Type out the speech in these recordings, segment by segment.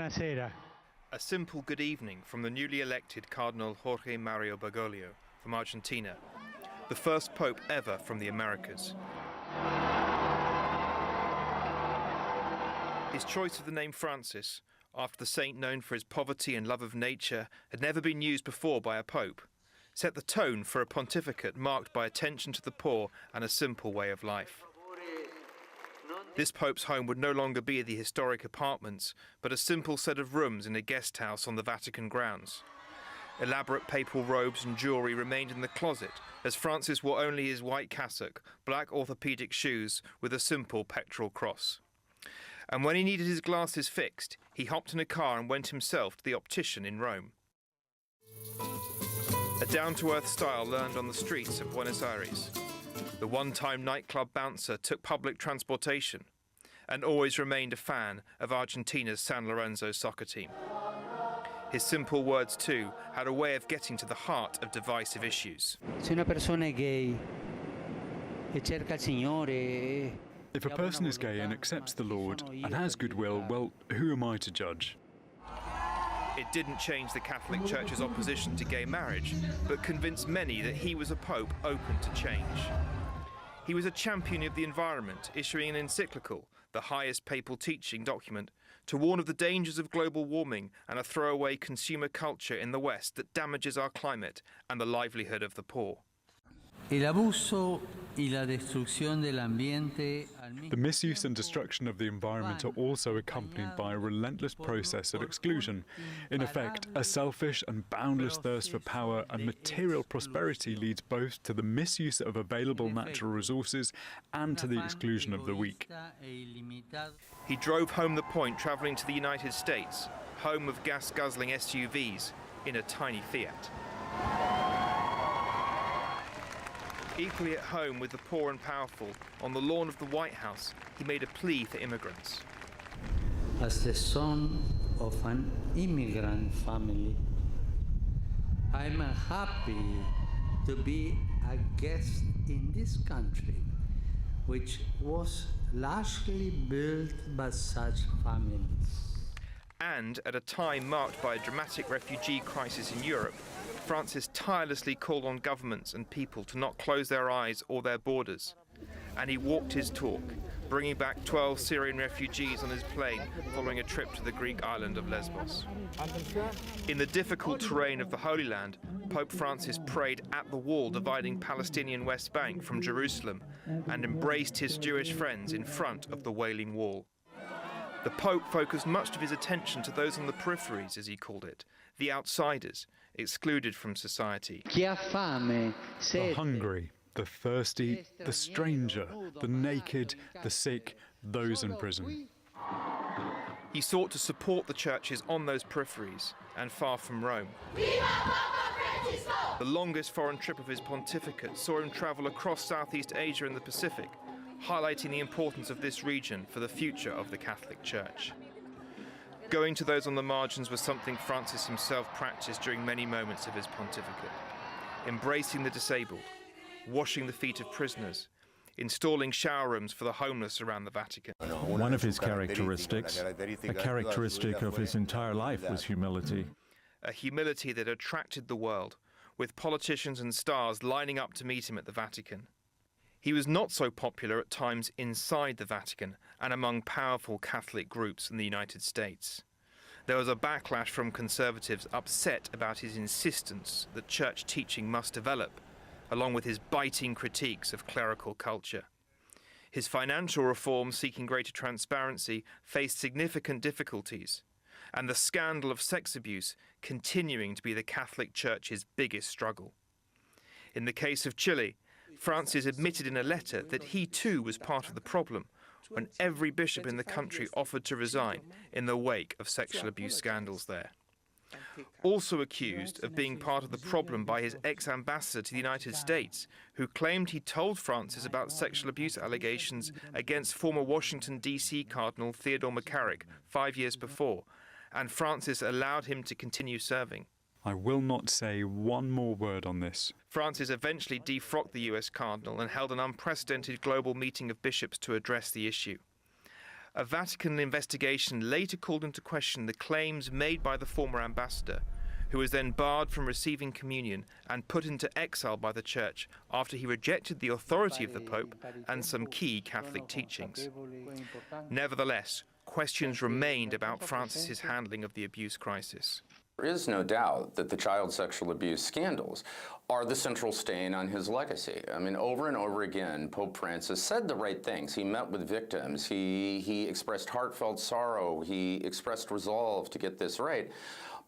Buonasera. A simple good evening from the newly elected Cardinal Jorge Mario Bergoglio from Argentina, the first pope ever from the Americas. His choice of the name Francis, after the saint known for his poverty and love of nature, had never been used before by a pope, set the tone for a pontificate marked by attention to the poor and a simple way of life. This pope's home would no longer be the historic apartments, but a simple set of rooms in a guest house on the Vatican grounds. Elaborate papal robes and jewellery remained in the closet, as Francis wore only his white cassock, black orthopaedic shoes with a simple pectoral cross. And when he needed his glasses fixed, he hopped in a car and went himself to the optician in Rome. A down-to-earth style learned on the streets of Buenos Aires. The one-time nightclub bouncer took public transportation and always remained a fan of Argentina's San Lorenzo soccer team. His simple words, too, had a way of getting to the heart of divisive issues. If a person is gay and accepts the Lord and has goodwill, well, who am I to judge? It didn't change the Catholic Church's opposition to gay marriage, but convinced many that he was a pope open to change. He was a champion of the environment, issuing an encyclical, the highest papal teaching document, to warn of the dangers of global warming and a throwaway consumer culture in the West that damages our climate and the livelihood of the poor. The misuse and destruction of the environment are also accompanied by a relentless process of exclusion. In effect, a selfish and boundless thirst for power and material prosperity leads both to the misuse of available natural resources and to the exclusion of the weak. He drove home the point travelling to the United States, home of gas-guzzling SUVs, in a tiny Fiat. Equally at home with the poor and powerful, on the lawn of the White House, he made a plea for immigrants. As the son of an immigrant family, I'm happy to be a guest in this country, which was largely built by such families. And at a time marked by a dramatic refugee crisis in Europe, Francis tirelessly called on governments and people to not close their eyes or their borders. And he walked his talk, bringing back 12 Syrian refugees on his plane following a trip to the Greek island of Lesbos. In the difficult terrain of the Holy Land, Pope Francis prayed at the wall dividing Palestinian West Bank from Jerusalem and embraced his Jewish friends in front of the Wailing Wall. The Pope focused much of his attention to those on the peripheries, as he called it, the outsiders, excluded from society. The hungry, the thirsty, the stranger, the naked, the sick, those in prison. He sought to support the churches on those peripheries and far from Rome. The longest foreign trip of his pontificate saw him travel across Southeast Asia and the Pacific, highlighting the importance of this region for the future of the Catholic Church. Going to those on the margins was something Francis himself practiced during many moments of his pontificate. Embracing the disabled, washing the feet of prisoners, installing shower rooms for the homeless around the Vatican. One of his characteristics, a characteristic of his entire life, was humility. A humility that attracted the world, with politicians and stars lining up to meet him at the Vatican. He was not so popular at times inside the Vatican and among powerful Catholic groups in the United States. There was a backlash from conservatives upset about his insistence that church teaching must develop, along with his biting critiques of clerical culture. His financial reforms seeking greater transparency faced significant difficulties, and the scandal of sex abuse continuing to be the Catholic Church's biggest struggle. In the case of Chile, Francis admitted in a letter that he too was part of the problem when every bishop in the country offered to resign in the wake of sexual abuse scandals there. Also accused of being part of the problem by his ex-ambassador to the United States, who claimed he told Francis about sexual abuse allegations against former Washington, D.C. Cardinal Theodore McCarrick 5 years before, and Francis allowed him to continue serving. I will not say one more word on this. Francis eventually defrocked the US cardinal and held an unprecedented global meeting of bishops to address the issue. A Vatican investigation later called into question the claims made by the former ambassador, who was then barred from receiving communion and put into exile by the Church after he rejected the authority of the Pope and some key Catholic teachings. Nevertheless, questions remained about Francis's handling of the abuse crisis. There is no doubt that the child sexual abuse scandals are the central stain on his legacy. I mean, over and over again, Pope Francis said the right things. He met with victims. He expressed heartfelt sorrow. He expressed resolve to get this right.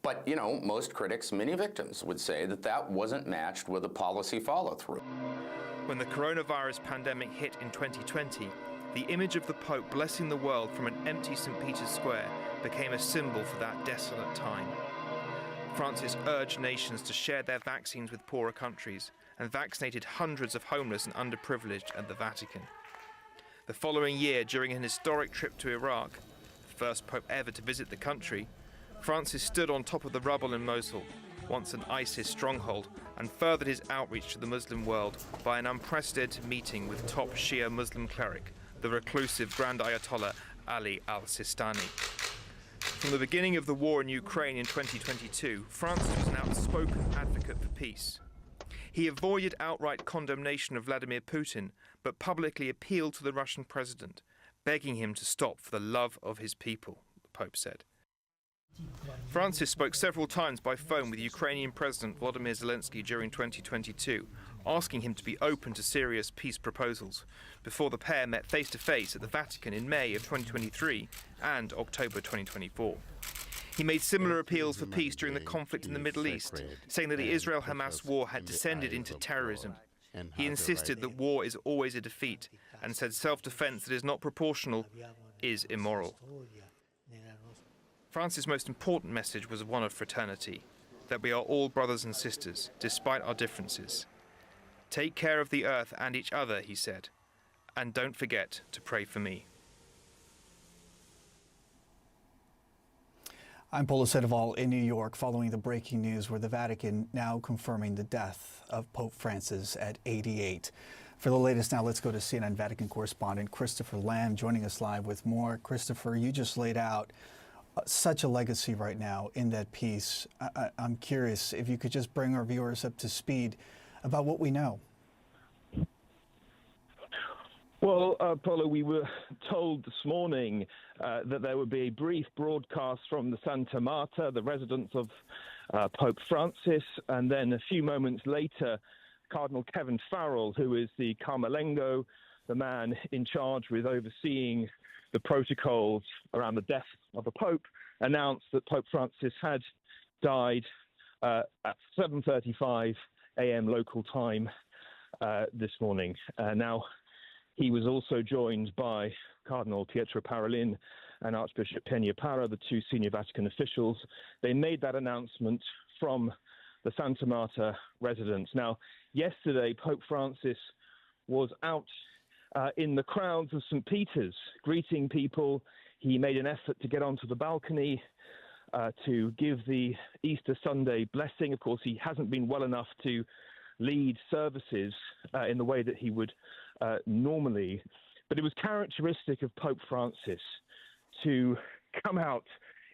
But, you know, most critics, many victims, would say that that wasn't matched with a policy follow-through. When the coronavirus pandemic hit in 2020, the image of the Pope blessing the world from an empty St. Peter's Square became a symbol for that desolate time. Francis urged nations to share their vaccines with poorer countries and vaccinated hundreds of homeless and underprivileged at the Vatican. The following year, during an historic trip to Iraq, the first Pope ever to visit the country, Francis stood on top of the rubble in Mosul, once an ISIS stronghold, and furthered his outreach to the Muslim world by an unprecedented meeting with top Shia Muslim cleric, the reclusive Grand Ayatollah Ali al-Sistani. From the beginning of the war in Ukraine in 2022, Francis was an outspoken advocate for peace. He avoided outright condemnation of Vladimir Putin, but publicly appealed to the Russian president, begging him to stop for the love of his people, the Pope said. Francis spoke several times by phone with Ukrainian President Volodymyr Zelensky during 2022, asking him to be open to serious peace proposals, before the pair met face-to-face at the Vatican in May of 2023 and October 2024. He made similar appeals for peace during the conflict in the Middle East, saying that the Israel-Hamas war had descended into terrorism. He insisted that war is always a defeat and said self-defense that is not proportional is immoral. Francis' most important message was one of fraternity, that we are all brothers and sisters, despite our differences. Take care of the earth and each other, he said, and don't forget to pray for me. I'm Paula Sandoval in New York, following the breaking news where the Vatican now confirming the death of Pope Francis at 88. For the latest now, let's go to CNN Vatican correspondent Christopher Lamb joining us live with more. Christopher, you just laid out such a legacy right now in that piece. I'm curious if you could just bring our viewers up to speed about what we know. Well, Paula, we were told this morning that there would be a brief broadcast from the Santa Marta, the residence of Pope Francis, and then a few moments later, Cardinal Kevin Farrell, who is the Carmelengo, the man in charge with overseeing the protocols around the death of the Pope, announced that Pope Francis had died at 7:35 a.m. local time this morning. Now, he was also joined by Cardinal Pietro Parolin and Archbishop Peña-Parra, the two senior Vatican officials. They made that announcement from the Santa Marta residence. Now, yesterday, Pope Francis was out in the crowds of St. Peter's, greeting people. He made an effort to get onto the balcony to give the Easter Sunday blessing. Of course, he hasn't been well enough to lead services in the way that he would normally. But it was characteristic of Pope Francis to come out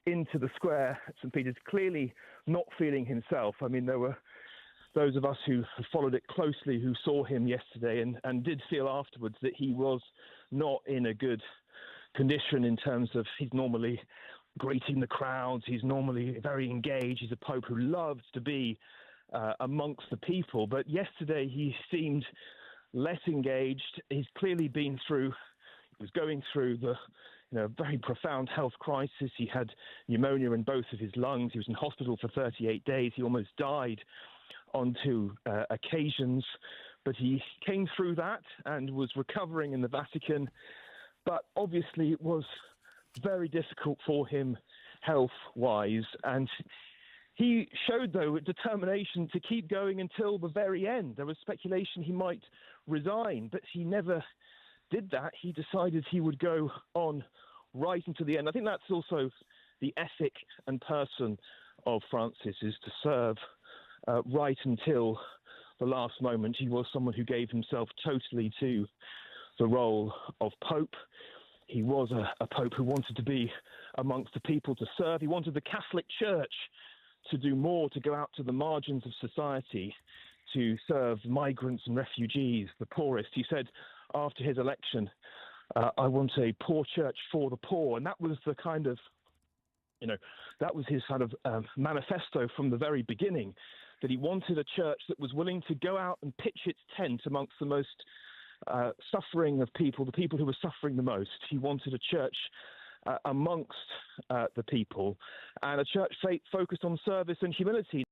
into the square at St. Peter's, clearly not feeling himself. I mean, there were those of us who followed it closely who saw him yesterday and did feel afterwards that he was not in a good condition in terms of he's normally greeting the crowds, he's normally very engaged, he's a pope who loves to be amongst the people. But yesterday he seemed less engaged. He's clearly been through, he was going through the very profound health crisis. He had pneumonia in both of his lungs. He was in hospital for 38 days. He almost died on two occasions, but he came through that and was recovering in the Vatican. But obviously it was very difficult for him health-wise, and he showed, though, a determination to keep going until the very end. There was speculation he might resign, but he never did that. He decided he would go on right until the end. I think that's also the ethic and person of Francis, is to serve right until the last moment. He was someone who gave himself totally to the role of Pope. He was a pope who wanted to be amongst the people to serve. He wanted the Catholic Church to do more, to go out to the margins of society, to serve migrants and refugees, the poorest. He said after his election, I want a poor church for the poor. And that was the kind of, that was his kind of manifesto from the very beginning, that he wanted a church that was willing to go out and pitch its tent amongst the most suffering of people, the people who were suffering the most. He wanted a church amongst the people, and a church focused on service and humility.